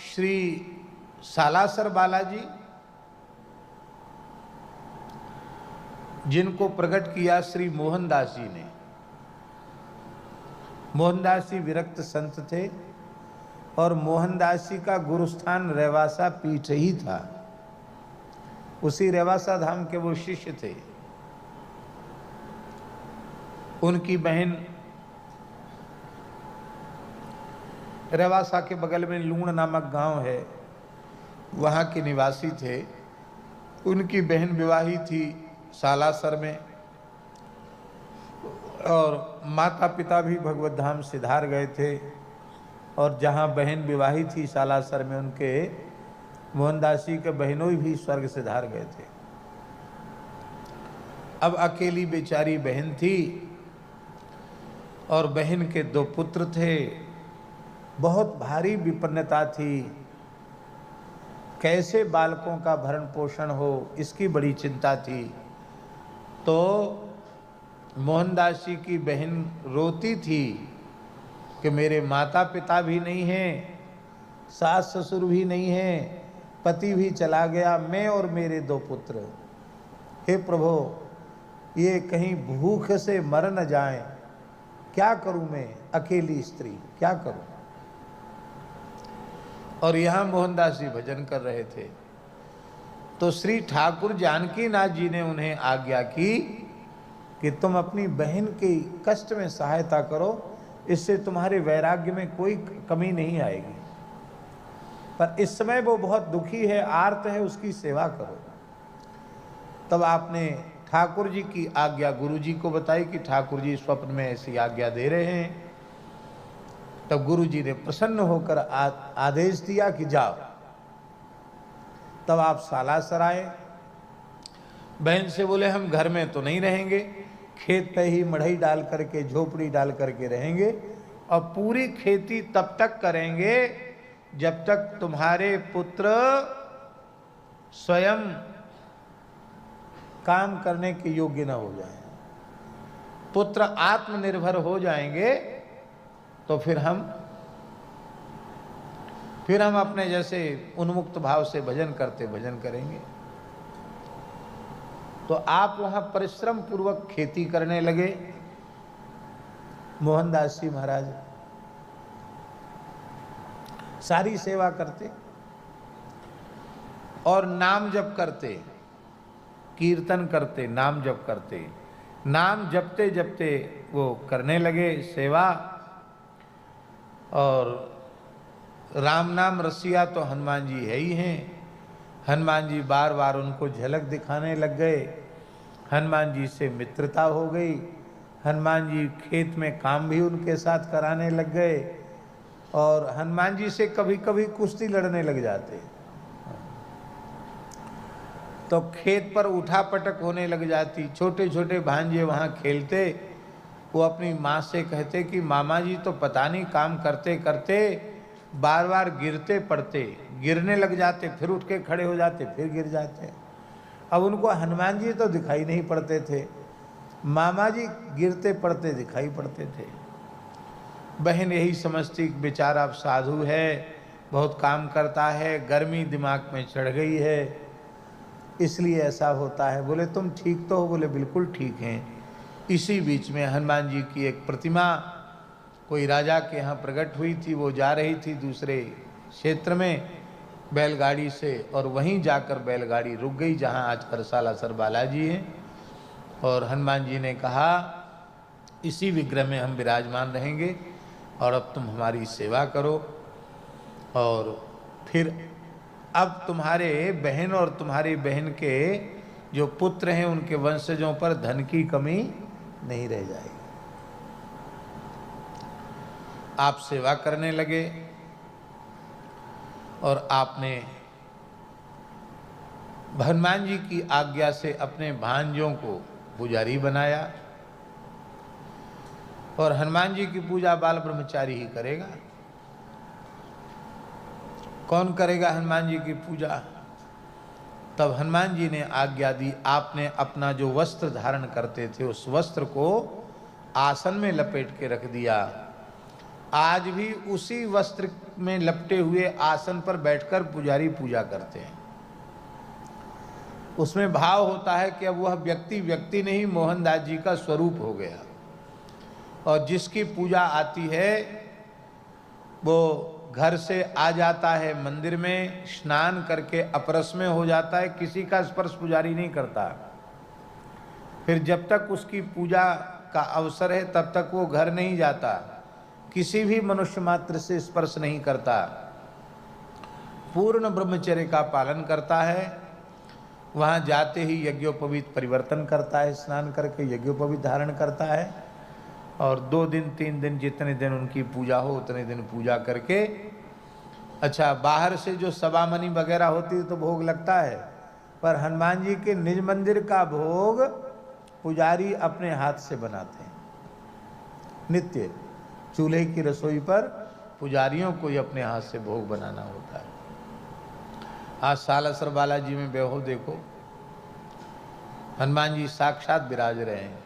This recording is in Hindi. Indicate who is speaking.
Speaker 1: श्री सालासर बालाजी, जिनको प्रकट किया श्री मोहनदास जी ने। मोहनदास जी विरक्त संत थे और मोहनदास जी का गुरुस्थान रेवासा पीठ ही था। उसी रेवासा धाम के वो शिष्य थे। उनकी बहन रेवासा के बगल में लूण नामक गांव है, वहाँ के निवासी थे। उनकी बहन विवाही थी सालासर में और माता पिता भी भगवत धाम सिधार गए थे। और जहाँ बहन विवाही थी सालासर में, उनके मोहनदास जी के बहनों भी स्वर्ग सिधार गए थे। अब अकेली बेचारी बहन थी और बहन के 2 पुत्र थे। बहुत भारी विपन्नता थी, कैसे बालकों का भरण पोषण हो, इसकी बड़ी चिंता थी। तो मोहनदास जी की बहन रोती थी कि मेरे माता पिता भी नहीं हैं, सास ससुर भी नहीं हैं, पति भी चला गया, मैं और मेरे 2 पुत्र। हे प्रभु, ये कहीं भूख से मर न जाएं, क्या करूं मैं, अकेली स्त्री क्या करूं। और यहाँ मोहनदास जी भजन कर रहे थे तो श्री ठाकुर जानकी नाथ जी ने उन्हें आज्ञा की कि तुम अपनी बहन की कष्ट में सहायता करो, इससे तुम्हारे वैराग्य में कोई कमी नहीं आएगी। पर इस समय वो बहुत दुखी है, आर्त है, उसकी सेवा करो। तब आपने ठाकुर जी की आज्ञा गुरु जी को बताई कि ठाकुर जी स्वप्न में ऐसी आज्ञा दे रहे हैं। तब गुरु जी ने प्रसन्न होकर आदेश दिया कि जाओ। तब आप सालासर आए। बहन से बोले हम घर में तो नहीं रहेंगे, खेत पे ही मढ़ई डाल करके, झोपड़ी डाल करके रहेंगे और पूरी खेती तब तक करेंगे जब तक तुम्हारे पुत्र स्वयं काम करने के योग्य न हो जाएं। पुत्र आत्मनिर्भर हो जाएंगे तो फिर हम अपने जैसे उन्मुक्त भाव से भजन करते भजन करेंगे। तो आप वहां परिश्रम पूर्वक खेती करने लगे। मोहनदास जी महाराज सारी सेवा करते और नाम जप करते, कीर्तन करते, नाम जप करते। नाम जपते जपते वो करने लगे सेवा। और राम नाम रसिया तो हनुमान जी है ही हैं। हनुमान जी बार बार उनको झलक दिखाने लग गए। हनुमान जी से मित्रता हो गई। हनुमान जी खेत में काम भी उनके साथ कराने लग गए और हनुमान जी से कभी कभी कुश्ती लड़ने लग जाते। तो खेत पर उठा पटक होने लग जाती। छोटे छोटे भांजे वहाँ खेलते। वो अपनी माँ से कहते कि मामा जी तो पता नहीं काम करते करते बार बार गिरते पड़ते, गिरने लग जाते, फिर उठ के खड़े हो जाते, फिर गिर जाते। अब उनको हनुमान जी तो दिखाई नहीं पड़ते थे, मामा जी गिरते पड़ते दिखाई पड़ते थे। बहन यही समझती कि बेचारा अब साधु है, बहुत काम करता है, गर्मी दिमाग में चढ़ गई है, इसलिए ऐसा होता है। बोले तुम ठीक तो हो? बोले बिल्कुल ठीक हैं। इसी बीच में हनुमान जी की एक प्रतिमा कोई राजा के यहाँ प्रकट हुई थी। वो जा रही थी दूसरे क्षेत्र में बैलगाड़ी से और वहीं जाकर बैलगाड़ी रुक गई जहाँ आज सालासर बालाजी हैं। और हनुमान जी ने कहा इसी विग्रह में हम विराजमान रहेंगे और अब तुम हमारी सेवा करो। और फिर अब तुम्हारे बहन और तुम्हारी बहन के जो पुत्र हैं उनके वंशजों पर धन की कमी नहीं रह जाएगी। आप सेवा करने लगे और आपने हनुमान जी की आज्ञा से अपने भांजों को पुजारी बनाया। और हनुमान जी की पूजा बाल ब्रह्मचारी ही करेगा। कौन करेगा हनुमान जी की पूजा? तब हनुमान जी ने आज्ञा दी, आपने अपना जो वस्त्र धारण करते थे उस वस्त्र को आसन में लपेट के रख दिया आज भी उसी वस्त्र में लपटे हुए आसन पर बैठकर पुजारी पूजा करते हैं। उसमें भाव होता है कि अब वह व्यक्ति व्यक्ति नहीं, मोहनदास जी का स्वरूप हो गया। और जिसकी पूजा आती है वो घर से आ जाता है, मंदिर में स्नान करके अपरस में हो जाता है, किसी का स्पर्श पुजारी नहीं करता। फिर जब तक उसकी पूजा का अवसर है तब तक वो घर नहीं जाता, किसी भी मनुष्य मात्र से स्पर्श नहीं करता, पूर्ण ब्रह्मचर्य का पालन करता है। वहाँ जाते ही यज्ञोपवीत परिवर्तन करता है, स्नान करके यज्ञोपवीत धारण करता है, और 2 दिन 3 दिन जितने दिन उनकी पूजा हो उतने दिन पूजा करके, अच्छा बाहर से जो सवामनी वगैरह होती है तो भोग लगता है, पर हनुमान जी के निज मंदिर का भोग पुजारी अपने हाथ से बनाते हैं। नित्य चूल्हे की रसोई पर पुजारियों को ही अपने हाथ से भोग बनाना होता है। आज सालासर बालाजी में बेहो देखो, हनुमान जी साक्षात विराज रहे हैं।